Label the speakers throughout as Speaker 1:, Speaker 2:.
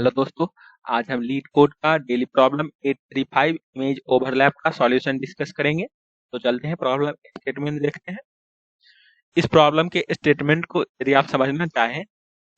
Speaker 1: Hello दोस्तों, आज हम लीड कोड का डेली प्रॉब्लम 835 इमेज ओवरलैप का सॉल्यूशन डिस्कस करेंगे। तो चलते हैं प्रॉब्लम स्टेटमेंट देखते हैं। इस प्रॉब्लम के स्टेटमेंट को यदि आप समझना चाहें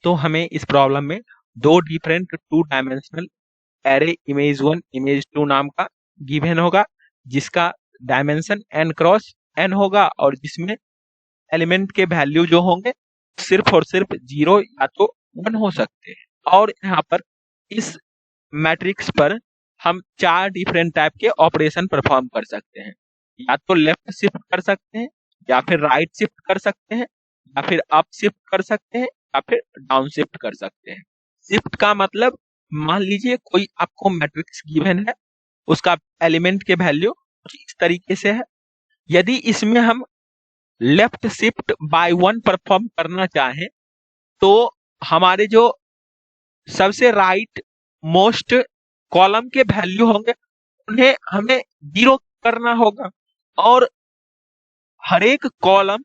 Speaker 1: तो हमें इस प्रॉब्लम में दो different two dimensional array image 1 image 2 नाम का गिवन होगा, जिसका डायमेंशन n क्रॉस n होगा और जिसमें एलिमेंट के वैल्यू जो होंगे सिर्फ और सिर्फ 0 या तो 1 हो सकते हैं। और यहाँ पर इस मैट्रिक्स पर हम 4 डिफरेंट टाइप के ऑपरेशन परफॉर्म कर सकते हैं। या तो लेफ्ट शिफ्ट कर सकते हैं, या फिर राइट शिफ्ट कर सकते हैं, या फिर अप शिफ्ट कर सकते हैं, या फिर डाउन शिफ्ट कर सकते हैं। शिफ्ट का मतलब, मान लीजिए कोई आपको मैट्रिक्स गिवन है, उसका एलिमेंट के वैल्यू कुछ इस तरीके से है। यदि इसमें हम लेफ्ट शिफ्ट बाय 1 परफॉर्म करना चाहें तो हमारे जो सबसे राइट मोस्ट कॉलम के वैल्यू होंगे उन्हें हमें 0 करना होगा, और हर एक कॉलम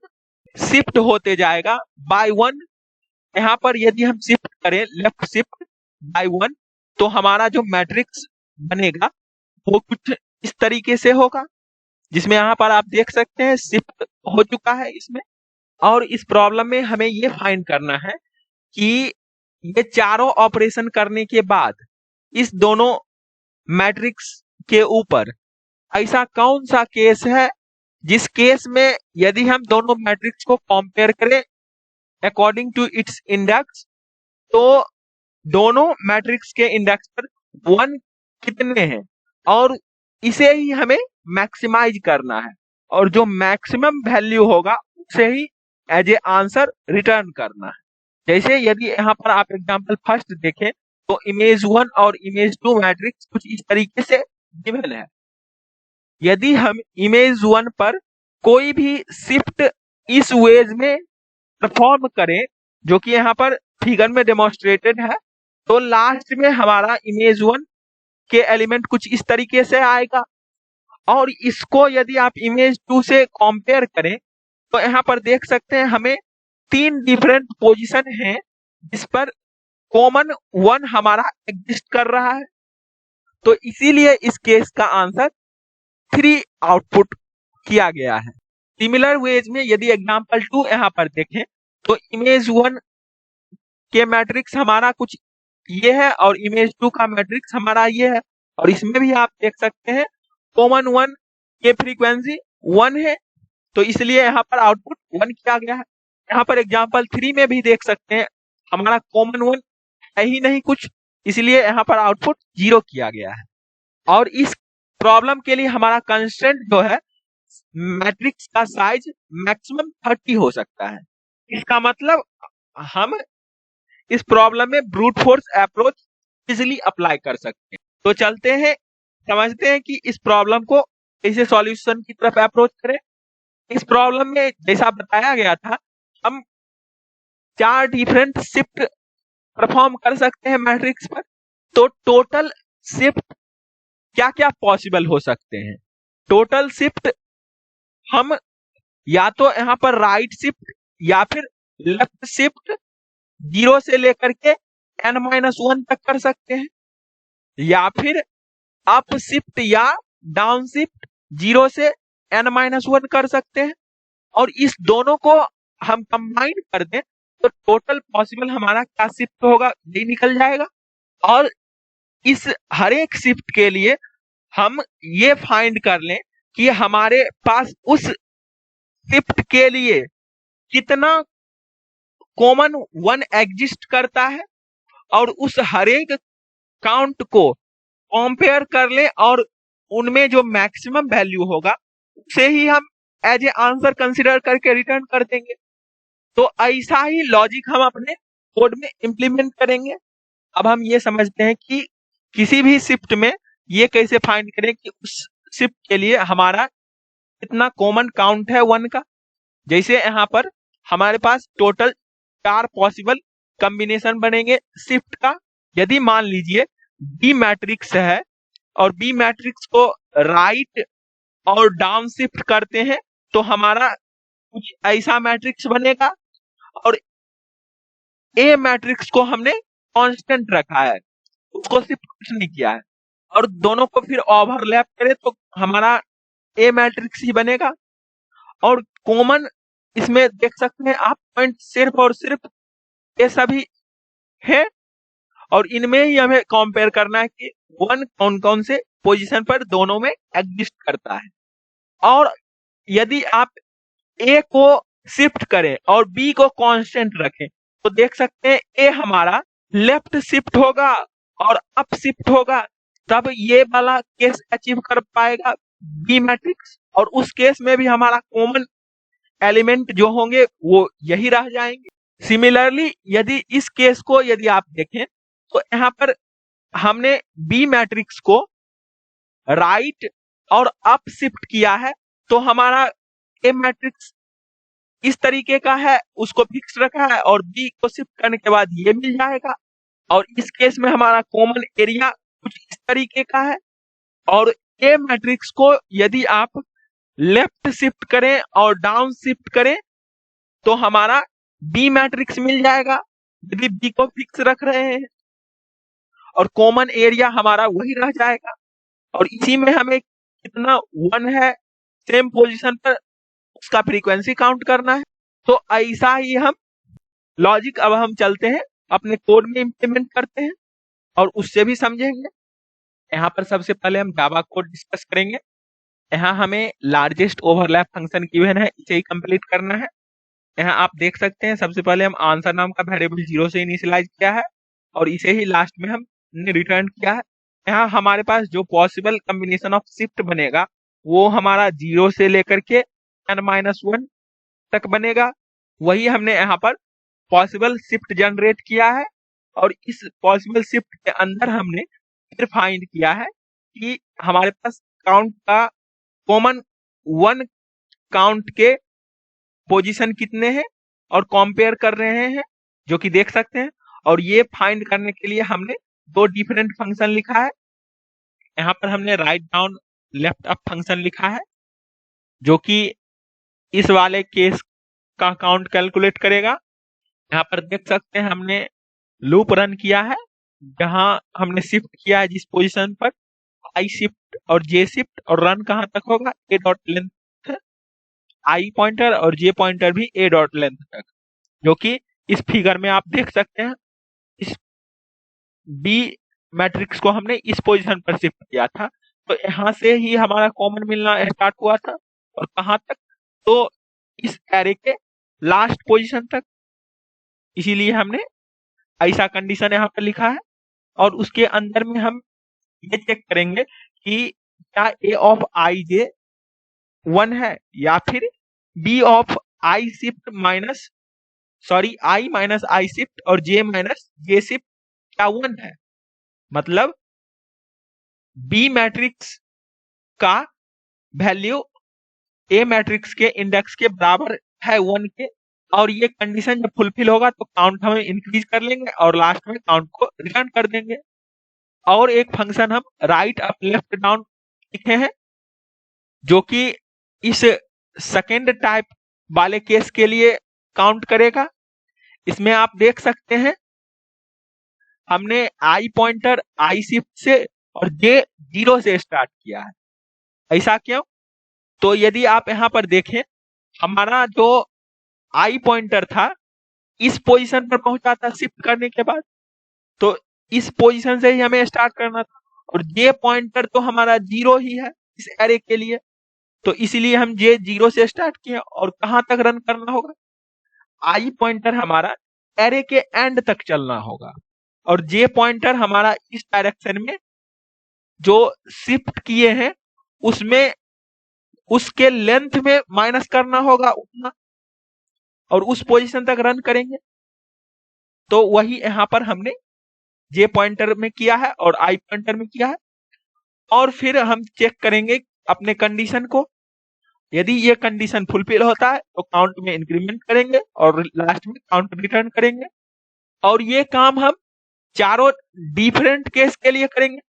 Speaker 1: शिफ्ट होते जाएगा बाय 1। यहाँ पर यदि हम शिफ्ट करें लेफ्ट शिफ्ट बाय 1 तो हमारा जो मैट्रिक्स बनेगा वो कुछ इस तरीके से होगा, जिसमें यहाँ पर आप देख सकते हैं शिफ्ट हो चुका है इसमें। और इस प्रॉब्लम में हमें ये फाइंड करना है कि ये चारों ऑपरेशन करने के बाद इस दोनों मैट्रिक्स के ऊपर ऐसा कौन सा केस है जिस केस में यदि हम दोनों मैट्रिक्स को कंपेयर करें अकॉर्डिंग टू इट्स इंडेक्स तो दोनों मैट्रिक्स के इंडेक्स पर 1 कितने हैं, और इसे ही हमें मैक्सिमाइज करना है, और जो मैक्सिमम वैल्यू होगा उसे ही एज ए आंसर रिटर्न करना है। जैसे यदि यहाँ पर आप एग्जांपल फर्स्ट देखें तो इमेज 1 और इमेज 2 मैट्रिक्स कुछ इस तरीके से गिवन है। यदि हम इमेज 1 पर कोई भी शिफ्ट इस वेज में परफॉर्म करें जो कि यहाँ पर फिगर में डेमोन्स्ट्रेटेड है, तो लास्ट में हमारा इमेज 1 के एलिमेंट कुछ इस तरीके से आएगा। और इसको यदि आप इमेज 2 से कंपेयर करें तो यहाँ पर देख सकते हैं हमें 3 डिफरेंट पोजीशन हैं जिस पर कॉमन 1 हमारा एग्जिस्ट कर रहा है। तो इसीलिए इस केस का आंसर 3 आउटपुट किया गया है। सिमिलर वेज में यदि एग्जांपल 2 यहाँ पर देखें तो इमेज 1 के मैट्रिक्स हमारा कुछ ये है और इमेज 2 का मैट्रिक्स हमारा ये है, और इसमें भी आप देख सकते हैं कॉमन 1 के फ्रीक्वेंसी 1 है, तो इसलिए यहाँ पर आउटपुट 1 किया गया है। यहाँ पर एग्जांपल 3 में भी देख सकते हैं हमारा कॉमन 1 है ही नहीं कुछ, इसलिए यहाँ पर आउटपुट 0 किया गया है। और इस प्रॉब्लम के लिए हमारा कंस्ट्रेंट जो है मैट्रिक्स का साइज मैक्सिमम 30 हो सकता है। इसका मतलब हम इस प्रॉब्लम में brute force approach easily apply कर सकते हैं। तो चलते हैं समझते हैं कि इस प्रॉब्लम को कैसे सॉल्यूशन की तरफ अप्रोच करें। इस प्रॉब्लम में जैसा बताया गया था हम 4 डिफरेंट शिफ्ट परफॉर्म कर सकते हैं मैट्रिक्स पर। तो टोटल शिफ्ट क्या क्या पॉसिबल हो सकते हैं? टोटल शिफ्ट हम या तो यहाँ पर राइट शिफ्ट या फिर लेफ्ट शिफ्ट 0 से लेकर के n-1 तक कर सकते हैं, या फिर अप शिफ्ट या डाउन शिफ्ट 0 से n-1 कर सकते हैं। और इस दोनों को हम कंबाइन कर दें तो टोटल पॉसिबल हमारा क्या शिफ्ट होगा ये निकल जाएगा। और इस हर एक शिफ्ट के लिए हम ये फाइंड कर लें कि हमारे पास उस शिफ्ट के लिए कितना कॉमन 1 एग्जिस्ट करता है, और उस हर एक काउंट को कंपेयर कर लें और उनमें जो मैक्सिमम वैल्यू होगा उसे ही हम एज ए आंसर कंसीडर करके रिटर्न कर देंगे। तो ऐसा ही लॉजिक हम अपने कोड में इंप्लीमेंट करेंगे। अब हम ये समझते हैं कि किसी भी शिफ्ट में ये कैसे फाइंड करें कि उस शिफ्ट के लिए हमारा कितना कॉमन काउंट है 1 का। जैसे यहाँ पर हमारे पास टोटल 4 पॉसिबल कॉम्बिनेशन बनेंगे शिफ्ट का। यदि मान लीजिए बी मैट्रिक्स है और बी मैट्रिक्स को राइट और डाउन शिफ्ट करते हैं तो हमारा कुछ ऐसा मैट्रिक्स बनेगा, और ए मैट्रिक्स को हमने कांस्टेंट रखा है उसको शिफ्ट कुछ नहीं किया है, और दोनों को फिर ओवरलैप करे तो हमारा ए मैट्रिक्स ही बनेगा। और कॉमन इसमें देख सकते हैं आप पॉइंट सिर्फ और सिर्फ ये सभी है, और इनमें ही हमें कंपेयर करना है कि वन कौन कौन से पोजीशन पर दोनों में एग्जिस्ट करता है। और यदि आप ए को शिफ्ट करें और बी को कांस्टेंट रखें तो देख सकते हैं ए हमारा लेफ्ट शिफ्ट होगा और अप शिफ्ट होगा, तब ये वाला केस अचीव कर पाएगा बी मैट्रिक्स, और उस केस में भी हमारा कॉमन एलिमेंट जो होंगे वो यही रह जाएंगे। सिमिलरली यदि इस केस को यदि आप देखें तो यहाँ पर हमने बी मैट्रिक्स को राइट और अप शिफ्ट किया है, तो हमारा ए मैट्रिक्स इस तरीके का है, उसको फिक्स रखा है, और बी को शिफ्ट करने के बाद ये मिल जाएगा। और इस केस में हमारा कॉमन एरिया कुछ इस तरीके का है, और ए मैट्रिक्स को यदि आप लेफ्ट शिफ्ट करें और डाउन शिफ्ट करें तो हमारा बी मैट्रिक्स मिल जाएगा यदि बी को फिक्स रख रहे हैं, और कॉमन एरिया हमारा वही रह जाएगा। और इसी में हमें कितना वन है सेम पोजीशन पर उसका फ्रीक्वेंसी काउंट करना है। तो ऐसा ही हम लॉजिक अब हम चलते हैं अपने कोड में इंप्लीमेंट करते हैं और उससे भी समझेंगे। यहाँ पर सबसे पहले हम जावा कोड डिस्कस करेंगे। यहाँ हमें लार्जेस्ट ओवरलैप फंक्शन गिवन है, इसे ही कंप्लीट करना है। यहाँ आप देख सकते हैं सबसे पहले हम आंसर नाम का वेरिएबल 0 से इनिशियलाइज किया है और इसे ही लास्ट में हमने रिटर्न किया है। यहाँ हमारे पास जो पॉसिबल कॉम्बिनेशन ऑफ शिफ्ट बनेगा वो हमारा 0 से लेकर के n-1 तक बनेगा, वही हमने यहाँ पर पॉसिबल शिफ्ट जनरेट किया है। और इस पॉसिबल शिफ्ट के अंदर हमने फिर फाइंड किया है कि हमारे पास काउंट का कॉमन वन काउंट के पोजीशन कितने हैं और कंपेयर कर रहे हैं, जो कि देख सकते हैं। और ये फाइंड करने के लिए हमने दो डिफरेंट फंक्शन लिखा है। यहाँ पर हमने write down left up function लिखा है जो कि इस वाले केस का काउंट कैलकुलेट करेगा। यहाँ पर देख सकते हैं हमने लूप रन किया है जहां हमने शिफ्ट किया है जिस पोजीशन पर आई शिफ्ट और जे शिफ्ट, और रन कहां तक होगा ए डॉट लेंथ, आई पॉइंटर और जे पॉइंटर भी ए डॉट लेंथ तक, जो कि इस फिगर में आप देख सकते हैं। इस बी मैट्रिक्स को हमने इस पोजीशन पर शिफ्ट किया था, तो यहां से ही हमारा कॉमन मिलना स्टार्ट हुआ था, और कहां तक, तो इस एरे के लास्ट पोजीशन तक। इसीलिए हमने ऐसा कंडीशन यहाँ पर लिखा है। और उसके अंदर में हम ये चेक करेंगे कि क्या ए ऑफ आई जे 1 है या फिर B of I shift minus I minus I shift और जे माइनस जे शिफ्ट क्या 1 है। मतलब बी मैट्रिक्स का वैल्यू ए मैट्रिक्स के इंडेक्स के बराबर है 1 के, और ये कंडीशन जब फुलफिल होगा तो काउंट हम इंक्रीज कर लेंगे और लास्ट में काउंट को रिटर्न कर देंगे। और एक फंक्शन हम राइट अप लेफ्ट डाउन लिखे हैं जो कि इस सेकेंड टाइप वाले केस के लिए काउंट करेगा। इसमें आप देख सकते हैं हमने आई पॉइंटर आई शिफ्ट से और जे 0 से स्टार्ट किया है। ऐसा क्यों? तो यदि आप यहां पर देखें हमारा जो आई पॉइंटर था इस पोजीशन पर पहुंचा था शिफ्ट करने के बाद, तो इस पोजीशन से ही हमें स्टार्ट करना था, और जे पॉइंटर तो हमारा 0 ही है इस एरे के लिए, तो इसीलिए हम जे 0 से स्टार्ट किए। और कहां तक रन करना होगा, आई पॉइंटर हमारा एरे के एंड तक चलना होगा, और जे पॉइंटर हमारा इस डायरेक्शन में जो शिफ्ट किए हैं उसमें उसके लेंथ में माइनस करना होगा उतना, और उस पोजीशन तक रन करेंगे। तो वही यहां पर हमने जे पॉइंटर में किया है और आई पॉइंटर में किया है। और फिर हम चेक करेंगे अपने कंडीशन को, यदि ये कंडीशन फुलफिल होता है तो काउंट में इंक्रीमेंट करेंगे और लास्ट में काउंट रिटर्न करेंगे। और ये काम हम चारों डिफरेंट केस के लिए करेंगे।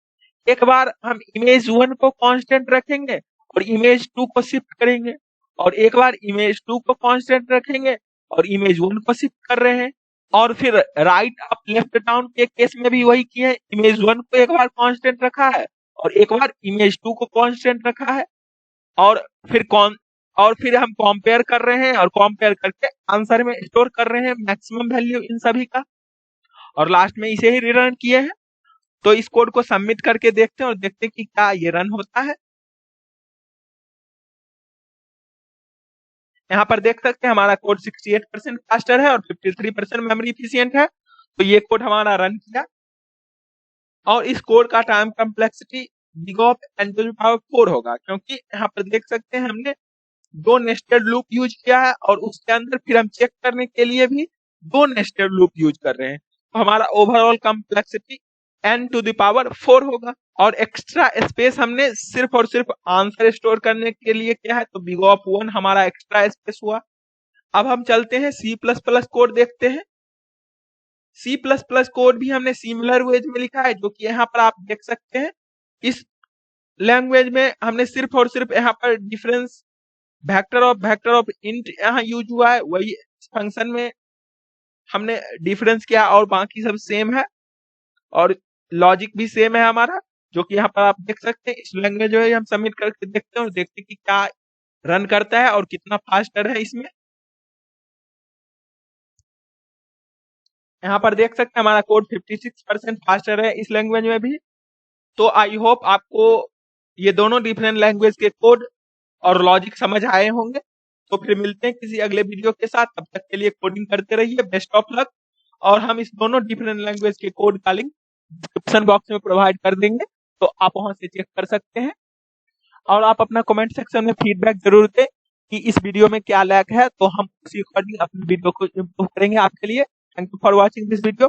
Speaker 1: एक बार हम इमेज 1 को कांस्टेंट रखेंगे और इमेज 2 को शिफ्ट करेंगे, और एक बार इमेज 2 को कांस्टेंट रखेंगे और इमेज 1 को शिफ्ट कर रहे हैं। और फिर राइट अप लेफ्ट डाउन के केस में भी वही किए, इमेज 1 को एक बार कांस्टेंट रखा है और एक बार इमेज 2 को कांस्टेंट रखा है, और फिर कौन और फिर हम कंपेयर कर रहे हैं और कंपेयर करके आंसर में स्टोर कर रहे हैं मैक्सिमम वैल्यू इन सभी का, और लास्ट में इसे ही रिटर्न किए हैं। तो इस कोड को सबमिट करके देखते हैं और देखते हैं कि क्या ये रन होता है। यहाँ पर देख सकते हैं हमारा कोड 68% फास्टर है और 53% मेमोरी इफिशियंट है। तो ये कोड हमारा रन किया, और इस कोड का time complexity big of n to the power 4 होगा, क्योंकि यहाँ पर देख सकते हैं हमने 2 नेस्टेड लूप यूज किया है और उसके अंदर फिर हम चेक करने के लिए भी 2 नेस्टेड लूप यूज कर रहे हैं। तो हमारा overall complexity n to the power 4 होगा, और एक्स्ट्रा स्पेस हमने सिर्फ और सिर्फ आंसर स्टोर करने के लिए किया है, तो बिग ऑफ 1 हमारा एक्स्ट्रा स्पेस हुआ। अब हम चलते हैं C++ कोड देखते हैं। C++ कोड भी हमने सिमिलर वेज में लिखा है, जो कि यहाँ पर आप देख सकते हैं। इस लैंग्वेज में हमने सिर्फ और सिर्फ यहाँ पर डिफरेंस वेक्टर ऑफ इंट यहाँ यूज हुआ है, वही फंक्शन में हमने डिफरेंस किया, और बाकी सब सेम है और लॉजिक भी सेम है हमारा, जो कि यहाँ पर आप देख सकते हैं। इस लैंग्वेज में हम सबमिट करके देखते हैं और देखते हैं कि क्या रन करता है और कितना फास्टर है इसमें। यहाँ पर देख सकते हैं हमारा कोड 56% फास्टर है इस लैंग्वेज में भी। तो आई होप आपको ये दोनों डिफरेंट लैंग्वेज के कोड और लॉजिक समझ आए होंगे। तो फिर मिलते हैं किसी अगले वीडियो के साथ, तब तक के लिए कोडिंग करते रहिए, बेस्ट ऑफ लक। और हम इस दोनों डिफरेंट लैंग्वेज के कोड का लिंक डिस्क्रिप्शन बॉक्स में प्रोवाइड कर देंगे, तो आप वहां से चेक कर सकते हैं। और आप अपना कमेंट सेक्शन में फीडबैक जरूर दें कि इस वीडियो में क्या लैग है, तो हम उसी अकॉर्डिंग अपनी वीडियो को इम्प्रूव करेंगे आपके लिए। Thank you for watching this video.